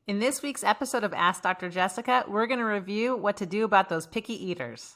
In this week's episode of Ask Dr. Jessica, we're going to review what to do about those picky eaters.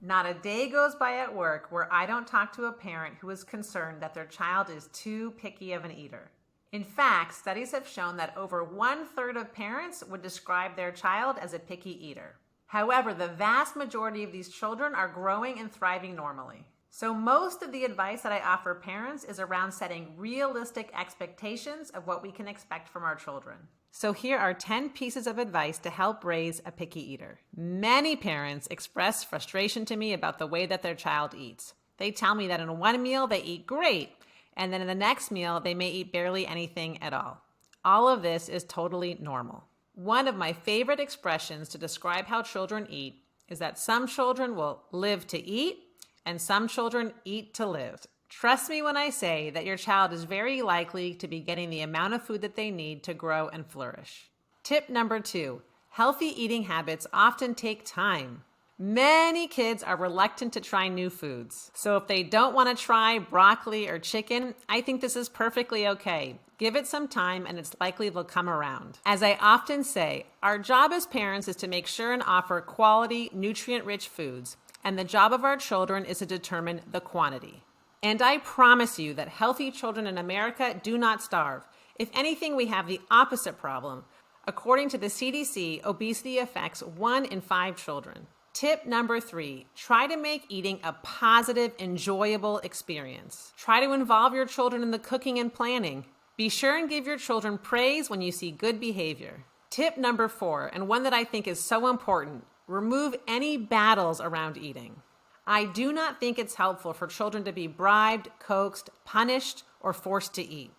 Not a day goes by at work where I don't talk to a parent who is concerned that their child is too picky of an eater. In fact, studies have shown that over 1/3 of parents would describe their child as a picky eater. However, the vast majority of these children are growing and thriving normally. So most of the advice that I offer parents is around setting realistic expectations of what we can expect from our children. So here are 10 pieces of advice to help raise a picky eater. Many parents express frustration to me about the way that their child eats. They tell me that in one meal they eat great, and then in the next meal they may eat barely anything at all. All of this is totally normal. One of my favorite expressions to describe how children eat is that some children will live to eat and some children eat to live. Trust me when I say that your child is very likely to be getting the amount of food that they need to grow and flourish. Tip number 2, healthy eating habits often take time. Many kids are reluctant to try new foods. So if they don't want to try broccoli or chicken, I think this is perfectly okay. Give it some time and it's likely they'll come around. As I often say, our job as parents is to make sure and offer quality, nutrient-rich foods, and the job of our children is to determine the quantity. And I promise you that healthy children in America do not starve. If anything, we have the opposite problem. According to the CDC, obesity affects 1 in 5 children. Tip number 3, try to make eating a positive, enjoyable experience. Try to involve your children in the cooking and planning. Be sure and give your children praise when you see good behavior. Tip number 4, and one that I think is so important, remove any battles around eating. I do not think it's helpful for children to be bribed, coaxed, punished, or forced to eat.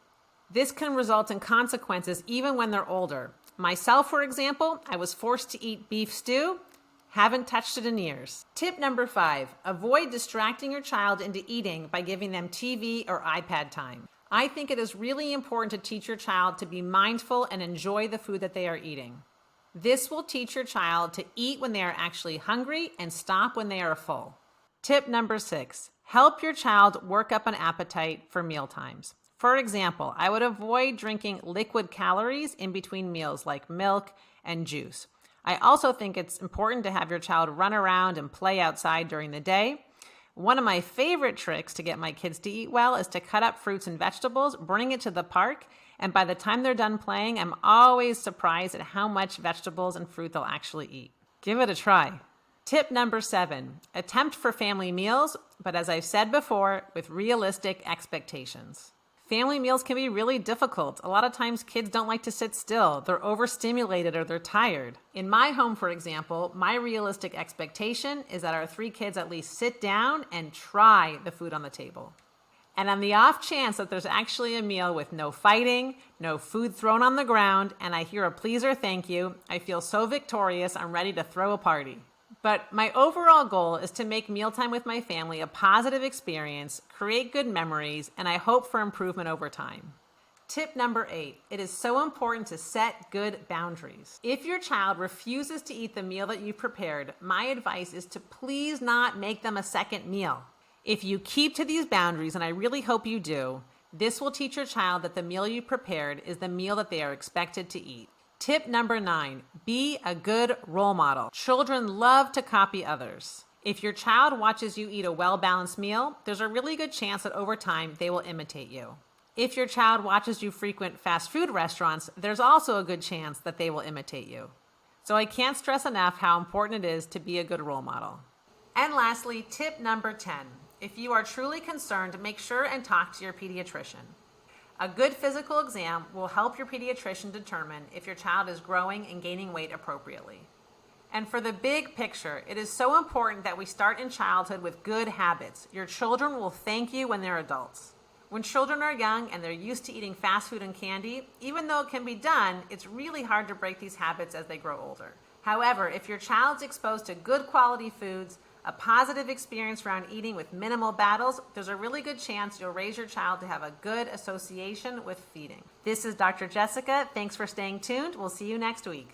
This can result in consequences even when they're older. Myself, for example, I was forced to eat beef stew. Haven't touched it in years. Tip number 5, avoid distracting your child into eating by giving them TV or iPad time. I think it is really important to teach your child to be mindful and enjoy the food that they are eating. This will teach your child to eat when they are actually hungry and stop when they are full. Tip number 6, help your child work up an appetite for meal times. For example, I would avoid drinking liquid calories in between meals like milk and juice. I also think it's important to have your child run around and play outside during the day. One of my favorite tricks to get my kids to eat well is to cut up fruits and vegetables, bring it to the park, and by the time they're done playing, I'm always surprised at how much vegetables and fruit they'll actually eat. Give it a try. Tip number 7, attempt for family meals, but as I've said before, with realistic expectations. Family meals can be really difficult. A lot of times kids don't like to sit still. They're overstimulated or they're tired. In my home, for example, my realistic expectation is that our 3 kids at least sit down and try the food on the table. And on the off chance that there's actually a meal with no fighting, no food thrown on the ground, and I hear a please or thank you, I feel so victorious, I'm ready to throw a party. But my overall goal is to make mealtime with my family a positive experience, create good memories, and I hope for improvement over time. Tip number 8, it is so important to set good boundaries. If your child refuses to eat the meal that you've prepared, my advice is to please not make them a second meal. If you keep to these boundaries, and I really hope you do, this will teach your child that the meal you prepared is the meal that they are expected to eat. Tip number 9, be a good role model. Children love to copy others. If your child watches you eat a well-balanced meal, there's a really good chance that over time they will imitate you. If your child watches you frequent fast food restaurants, there's also a good chance that they will imitate you. So I can't stress enough how important it is to be a good role model. And lastly, tip number 10, if you are truly concerned, make sure and talk to your pediatrician. A good physical exam will help your pediatrician determine if your child is growing and gaining weight appropriately. And for the big picture, it is so important that we start in childhood with good habits. Your children will thank you when they're adults. When children are young and they're used to eating fast food and candy, even though it can be done, it's really hard to break these habits as they grow older. However, if your child's exposed to good quality foods, a positive experience around eating with minimal battles, there's a really good chance you'll raise your child to have a good association with feeding. This is Dr. Jessica. Thanks for staying tuned. We'll see you next week.